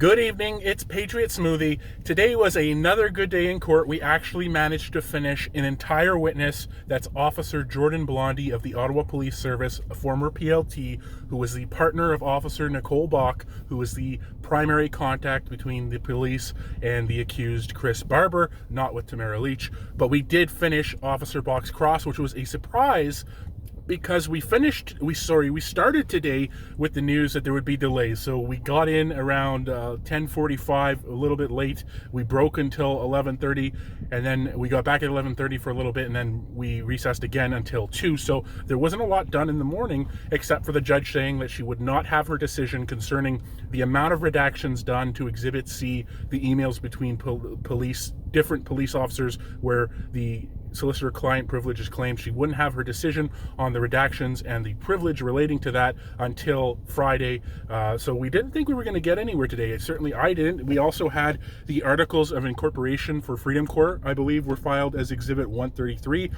Good evening, it's Patriot Smoothie. Today was another good day in court. We actually managed to finish an entire witness. That's Officer Jordan Blondie of the Ottawa Police Service, a former PLT, who was the partner of Officer Nicole Bach, who was the primary contact between the police and the accused Chris Barber, not with Tamara Lich. But we did finish Officer Bach's cross, which was a surprise because we started today with the news that there would be delays. So we got in around 10:45, a little bit late. We broke until 11:30, and then we got back at 11:30 for a little bit, and then we recessed again until 2. So there wasn't a lot done in the morning, except for the judge saying that she would not have her decision concerning the amount of redactions done to Exhibit C, the emails between different police officers where the solicitor-client privilege is claimed. She wouldn't have her decision on the redactions and the privilege relating to that until Friday. So we didn't think we were going to get anywhere today. Certainly I didn't. We also had the Articles of Incorporation for Freedom Court, I believe, were filed as Exhibit 133.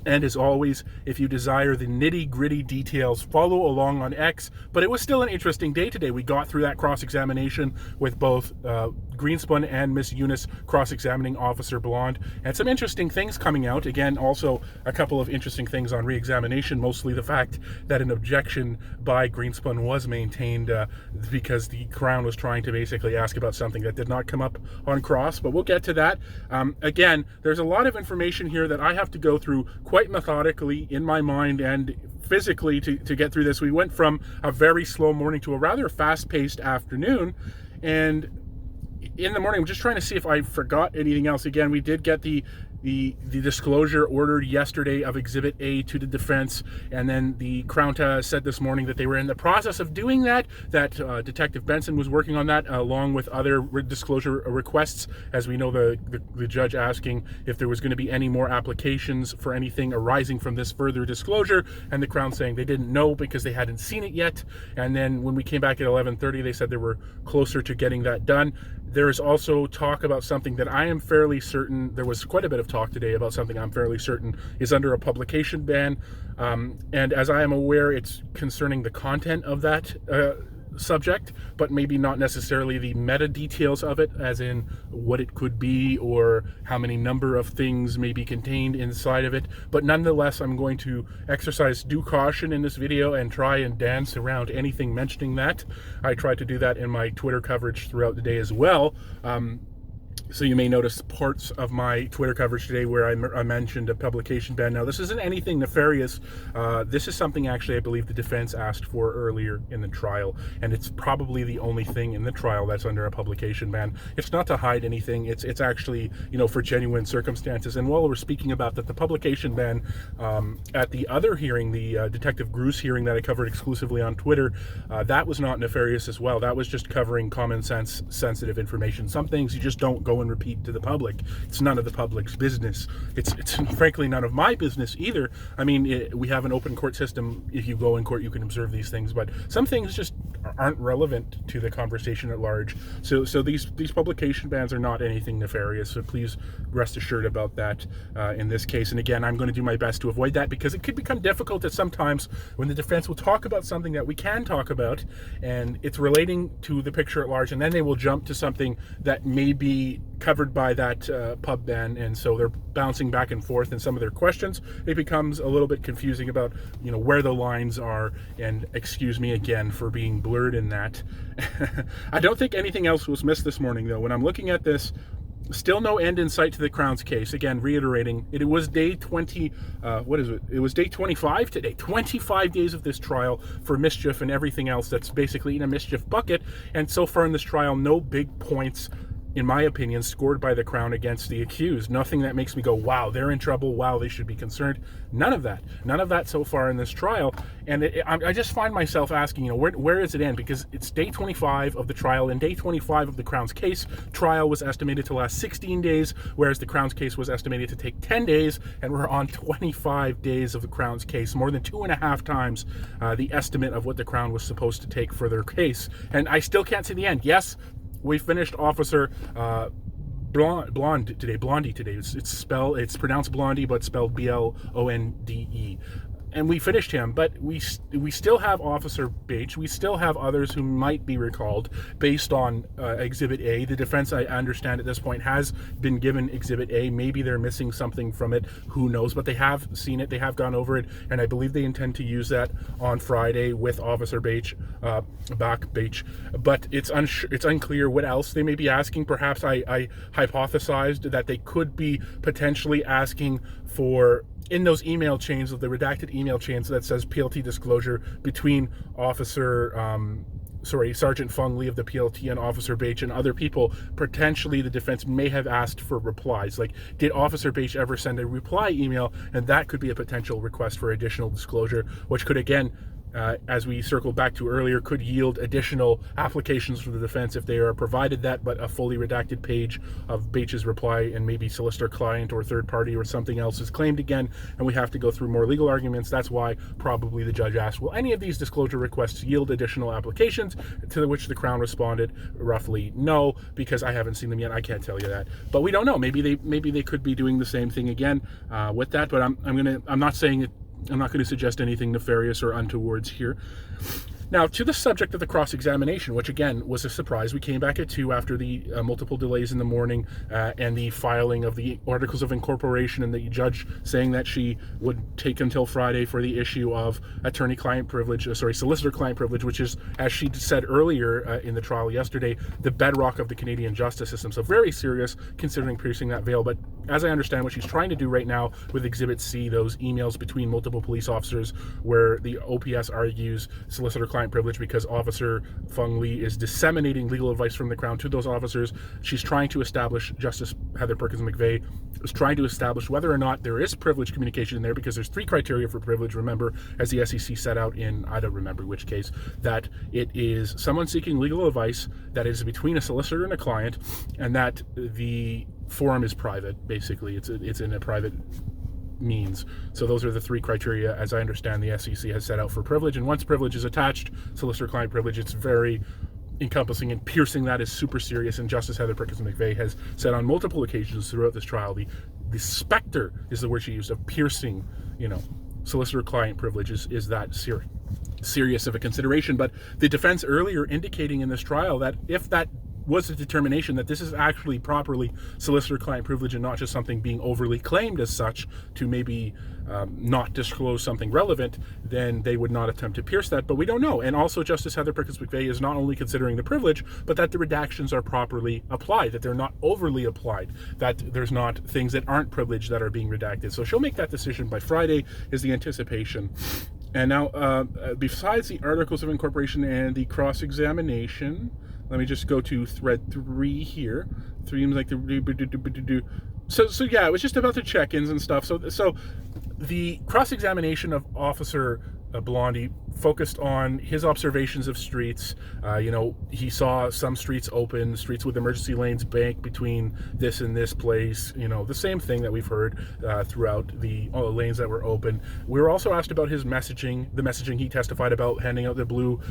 And as always, if you desire the nitty-gritty details, follow along on X. But it was still an interesting day today. We got through that cross-examination with both Greenspun and Miss Eunice cross-examining Officer Blonde, and some interesting things coming out. Again, also a couple of interesting things on re-examination, mostly the fact that an objection by Greenspun was maintained because the Crown was trying to basically ask about something that did not come up on cross, but we'll get to that. Again, there's a lot of information here that I have to go through quite methodically in my mind and physically to get through this. We went from a very slow morning to a rather fast-paced afternoon, and in the morning I'm just trying to see if I forgot anything else. Again, we did get the disclosure ordered yesterday of Exhibit A to the defense, and then the Crown said this morning that they were in the process of doing that Detective Benson was working on that along with other disclosure requests. As we know, the judge asking if there was going to be any more applications for anything arising from this further disclosure, and the Crown saying they didn't know because they hadn't seen it yet. And then when we came back at 11:30, they said they were closer to getting that done. There is also talk about something that I am fairly certain, there was quite a bit of talk today about something I'm fairly certain is under a publication ban. And as I am aware, it's concerning the content of that subject, but maybe not necessarily the meta details of it, as in what it could be or how many number of things may be contained inside of it. But nonetheless, I'm going to exercise due caution in this video and try and dance around anything mentioning that. I tried to do that in my Twitter coverage throughout the day as well. So you may notice parts of my Twitter coverage today where I mentioned a publication ban. Now, this isn't anything nefarious. This is something actually I believe the defense asked for earlier in the trial, and it's probably the only thing in the trial that's under a publication ban. It's not to hide anything. It's actually, for genuine circumstances. And while we're speaking about that, the publication ban at the other hearing, the Detective Gru's hearing that I covered exclusively on Twitter, that was not nefarious as well. That was just covering common sense, sensitive information. Some things you just don't go and repeat to the public. It's none of the public's business. It's frankly none of my business either. I mean, we have an open court system. If you go in court, you can observe these things, but some things just aren't relevant to the conversation at large. So these publication bans are not anything nefarious. So please rest assured about that in this case. And again, I'm going to do my best to avoid that, because it could become difficult at sometimes when the defense will talk about something that we can talk about, and it's relating to the picture at large, and then they will jump to something that may be covered by that pub ban, and so they're bouncing back and forth in some of their questions. It becomes a little bit confusing about where the lines are, and excuse me again for being blurred in that. I don't think anything else was missed this morning, though. When I'm looking at this, still no end in sight to the Crown's case. Again, reiterating, it was day 20, It was day 25 today. 25 days of this trial for mischief and everything else that's basically in a mischief bucket. And so far in this trial, no big points, in my opinion, scored by the Crown against the accused. Nothing that makes me go, wow, they're in trouble, wow, they should be concerned. None of that so far in this trial. And I just find myself asking, where does it end? Because it's day 25 of the trial, and day 25 of the Crown's case. Trial was estimated to last 16 days, whereas the Crown's case was estimated to take 10 days, and we're on 25 days of the Crown's case, more than 2.5 times the estimate of what the Crown was supposed to take for their case. And I still can't see the end. Yes, we finished Officer Blondie today. It's pronounced Blondie, but spelled Blonde. and we finished him, but we still have Officer Bache. We still have others who might be recalled based on Exhibit A. The defense, I understand at this point, has been given Exhibit A. Maybe they're missing something from it. Who knows? But they have seen it. They have gone over it, and I believe they intend to use that on Friday with Officer Bache, Bache. But it's unclear what else they may be asking. Perhaps I hypothesized that they could be potentially asking for, in those email chains, of the redacted email chains that says PLT disclosure between Sergeant Fung Lee of the PLT and Officer Bache and other people, potentially the defense may have asked for replies. Like, did Officer Bache ever send a reply email? And that could be a potential request for additional disclosure, which could, again, as we circled back to earlier, could yield additional applications for the defense if they are provided that, but a fully redacted page of Bache's reply and maybe solicitor client or third party or something else is claimed again, and we have to go through more legal arguments. That's why probably the judge asked, will any of these disclosure requests yield additional applications? To which the Crown responded roughly no, because I haven't seen them yet. I can't tell you that, but we don't know. Maybe they could be doing the same thing again with that. But I'm not saying it. I'm not going to suggest anything nefarious or untowards here. Now, to the subject of the cross-examination, which again was a surprise. We came back at 2 after the multiple delays in the morning and the filing of the articles of incorporation, and the judge saying that she would take until Friday for the issue of attorney-client privilege, solicitor-client privilege, which is, as she said earlier in the trial yesterday, the bedrock of the Canadian justice system. So very serious, considering piercing that veil. But as I understand, what she's trying to do right now with Exhibit C, those emails between multiple police officers where the OPS argues solicitor-client privilege because Officer Fung Lee is disseminating legal advice from the Crown to those officers. She's trying to establish, Justice Heather Perkins McVeigh is trying to establish whether or not there is privilege communication in there, because there's 3 criteria for privilege, remember, as the SEC set out in, I don't remember which case, that it is someone seeking legal advice, that is between a solicitor and a client, and that the forum is private. Basically, it's in a private means. So those are the 3 criteria, as I understand, the SEC has set out for privilege. And once privilege is attached, solicitor-client privilege, it's very encompassing, and piercing that is super serious. And Justice Heather Perkins McVeigh has said on multiple occasions throughout this trial, the specter is the word she used, of piercing, solicitor-client privilege is that serious of a consideration. But the defense earlier indicating in this trial that if that was the determination that this is actually properly solicitor-client privilege and not just something being overly claimed as such to maybe not disclose something relevant, then they would not attempt to pierce that. But we don't know. And also, Justice Heather Perkins McVeigh is not only considering the privilege, but that the redactions are properly applied, that they're not overly applied, that there's not things that aren't privileged that are being redacted. So she'll make that decision by Friday, is the anticipation. And now, besides the articles of incorporation and the cross-examination, let me just go to thread 3 here. 3 seems like the so yeah, it was just about the check-ins and stuff. So the cross-examination of Officer Blondie focused on his observations of streets. He saw some streets open, streets with emergency lanes bank between this and this place, the same thing that we've heard throughout all the lanes that were open. We were also asked about his messaging, the messaging he testified about, handing out the blue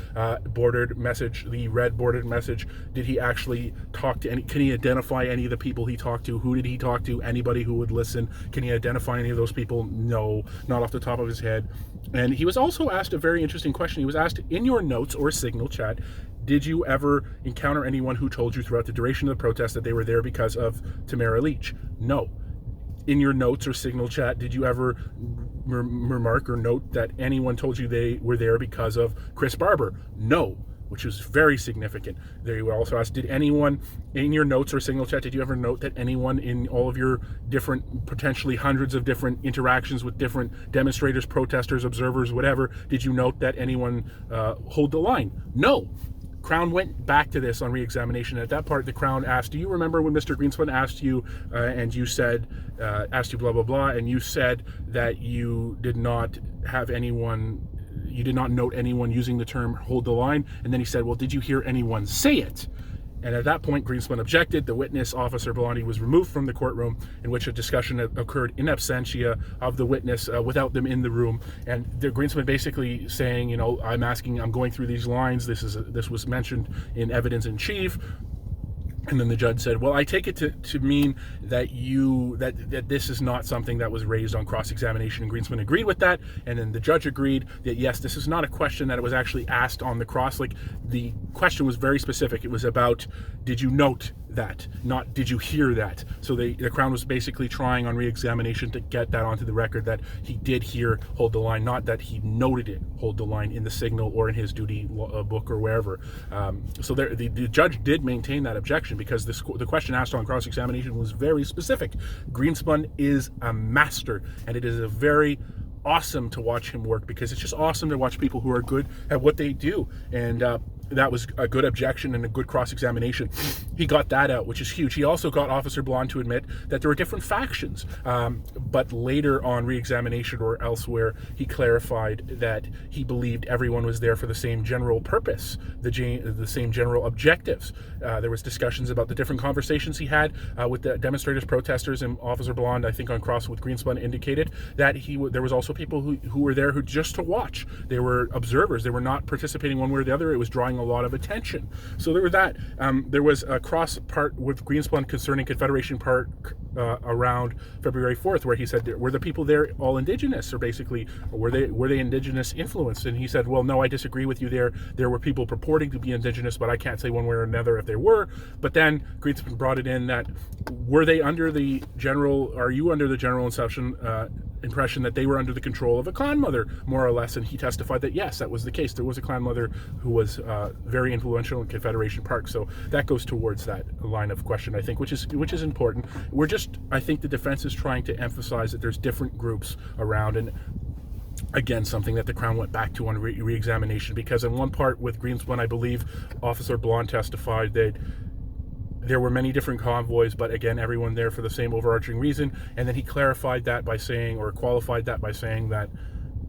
bordered message, the red bordered message. Did he actually talk to can he identify any of the people he talked to? Who did he talk to? Anybody who would listen? Can he identify any of those people? No, not off the top of his head. And he was also asked a very interesting question. He was asked, in your notes or signal chat, did you ever encounter anyone who told you throughout the duration of the protest that they were there because of Tamara Lich? No. In your notes or signal chat, did you ever remark or note that anyone told you they were there because of Chris Barber? No. Which was very significant. There you were also asked, did anyone in your notes or signal chat, did you ever note that anyone in all of your different, potentially hundreds of different interactions with different demonstrators, protesters, observers, whatever, did you note that anyone hold the line? No. Crown went back to this on re-examination. At that part, the Crown asked, do you remember when Mr. Greenspan asked you, and you said, asked you blah, blah, blah, and you said that you did not have anyone, you did not note anyone using the term hold the line. And then he said, well, did you hear anyone say it? And at that point, Greenspan objected. The witness, Officer Blondie, was removed from the courtroom, in which a discussion occurred in absentia of the witness without them in the room. And Greenspan basically saying, I'm going through these lines. This was mentioned in evidence in chief. And then the judge said, well, I take it to mean that that this is not something that was raised on cross-examination, and Greenspan agreed with that. And then the judge agreed that, yes, this is not a question that it was actually asked on the cross. Like, the question was very specific. It was about, did you note that, not did you hear that? So the Crown was basically trying on re-examination to get that onto the record, that he did hear hold the line, not that he noted it hold the line in the signal or in his duty book or wherever. So the judge did maintain that objection, because the question asked on cross-examination was very specific. Greenspan is a master, and it is a very awesome to watch him work, because it's just awesome to watch people who are good at what they do. And that was a good objection and a good cross-examination. He got that out, which is huge. He also got Officer Blonde to admit that there were different factions, but later on re-examination or elsewhere, he clarified that he believed everyone was there for the same general purpose, the same general objectives. There was discussions about the different conversations he had with the demonstrators, protesters, and Officer Blonde, I think on cross with Greenspan, indicated that there was also people who were there who just to watch. They were observers. They were not participating one way or the other. It was drawing a lot of attention. So there was that. There was a cross part with Greenspan concerning Confederation Park around February 4th, where he said, were the people there all Indigenous, or basically, were they Indigenous influenced? And he said, well, no, I disagree with you there. There were people purporting to be Indigenous, but I can't say one way or another if they were. But then Greenspan brought it in that, were they under the general, are you under the general impression that they were under the control of a clan mother, more or less? And he testified that yes, that was the case. There was a clan mother who was very influential in Confederation Park. So that goes towards that line of question, I think, which is important. I think the defense is trying to emphasize that there's different groups around, and again, something that the Crown went back to on re-examination, because in one part with Greenspan, I believe Officer Blonde testified that there were many different convoys, but again, everyone there for the same overarching reason. And then he clarified that by saying, or qualified that by saying, that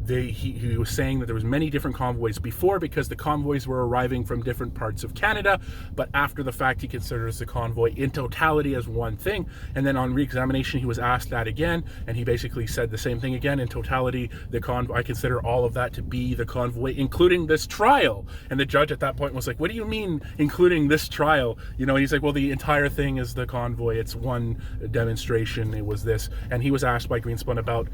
he was saying that there was many different convoys before, because the convoys were arriving from different parts of Canada, but after the fact he considers the convoy in totality as one thing. And then on re-examination he was asked that again, and he basically said the same thing again. In totality, the convoy, I consider all of that to be the convoy, including this trial. And the judge at that point was like, what do you mean including this trial? He's like, well, the entire thing is the convoy, it's one demonstration, it was this. And he was asked by Greenspan about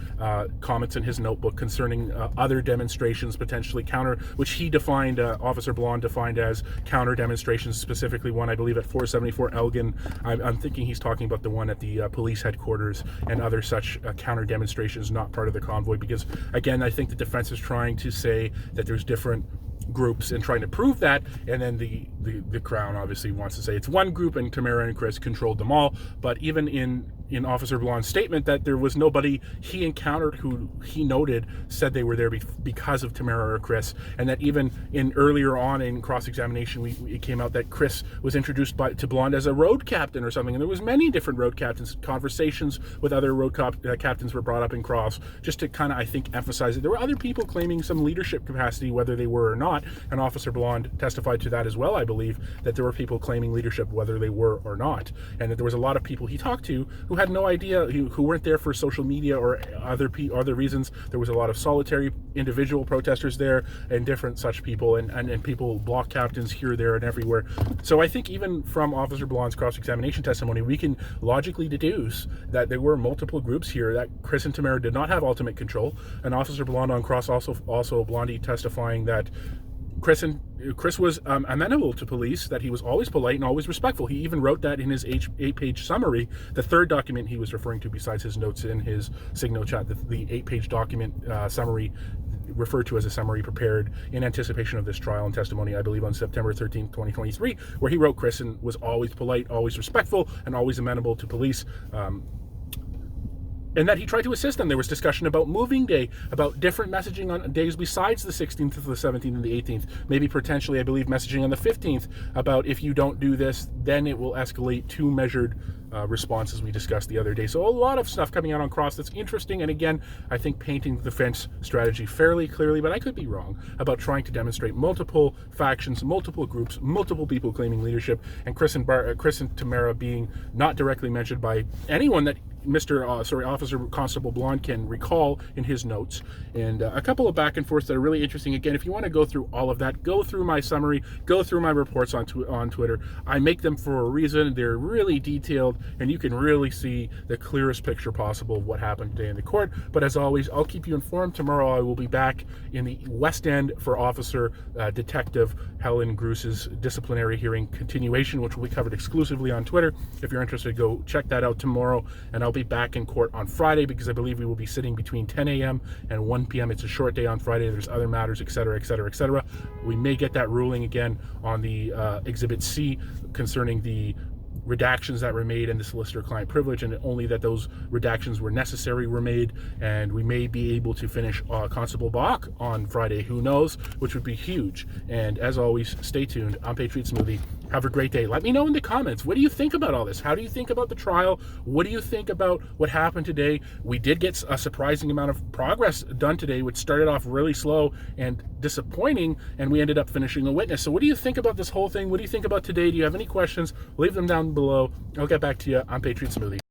comments in his notebook concerning other demonstrations, potentially counter, which he defined, Officer Blonde defined as counter demonstrations, specifically one, I believe, at 474 Elgin. I'm thinking he's talking about the one at the police headquarters, and other such counter demonstrations not part of the convoy, because again, I think the defense is trying to say that there's different groups and trying to prove that, and then the Crown obviously wants to say it's one group and Tamara and Chris controlled them all. But even in Officer Blonde's statement, that there was nobody he encountered who he noted said they were there because of Tamara or Chris, and that even in earlier on in cross-examination it came out that Chris was introduced to Blonde as a road captain or something, and there was many different road captains. Conversations with other road captains were brought up in cross, just to kind of, I think, emphasize that there were other people claiming some leadership capacity, whether they were or not. And Officer Blonde testified to that as well, I believe, that there were people claiming leadership whether they were or not, and that there was a lot of people he talked to who had no idea, who weren't there for social media or other reasons. There was a lot of solitary individual protesters there, and different such people, and people, block captains here, there, and everywhere. So I think even from Officer Blonde's cross-examination testimony, we can logically deduce that there were multiple groups here, that Chris and Tamara did not have ultimate control. And Officer Blonde on cross also Blondie testifying that Chris was amenable to police, that he was always polite and always respectful. He even wrote that in his 8-page summary, the third document he was referring to besides his notes in his Signal chat, the 8-page document summary, referred to as a summary prepared in anticipation of this trial and testimony, I believe on September 13th, 2023, where he wrote Chris was always polite, always respectful, and always amenable to police. And that he tried to assist them. There was discussion about moving day, about different messaging on days besides the 16th to the 17th and the 18th. Maybe potentially, I believe, messaging on the 15th about if you don't do this, then it will escalate to measured responses we discussed the other day. So a lot of stuff coming out on cross that's interesting. And again, I think painting the defense strategy fairly clearly, but I could be wrong, about trying to demonstrate multiple factions, multiple groups, multiple people claiming leadership, and Chris and Tamara being not directly mentioned by anyone that Officer Constable Blonde can recall in his notes, and a couple of back and forths that are really interesting. Again, if you want to go through all of that, go through my summary, go through my reports on Twitter. I make them for a reason. They're really detailed, and you can really see the clearest picture possible of what happened today in the court. But as always, I'll keep you informed. Tomorrow I will be back in the West End for Officer Detective Helen Gruse's disciplinary hearing continuation, which will be covered exclusively on Twitter. If you're interested, go check that out tomorrow. And I'll be back in court on Friday because I believe we will be sitting between 10 a.m. and 1 p.m. It's a short day on Friday. There's other matters, etc., etc., etc. We may get that ruling again on the Exhibit C concerning the redactions that were made in the solicitor-client privilege, and only that those redactions were necessary were made, and we may be able to finish Constable Bach on Friday. Who knows? Which would be huge. And as always, stay tuned. I'm Patriot Smoothie. Have a great day. Let me know in the comments. What do you think about all this? How do you think about the trial? What do you think about what happened today? We did get a surprising amount of progress done today, which started off really slow and disappointing, and we ended up finishing a witness. So what do you think about this whole thing? What do you think about today? Do you have any questions? Leave them down below. I'll get back to you. I'm Patriot Smoothie.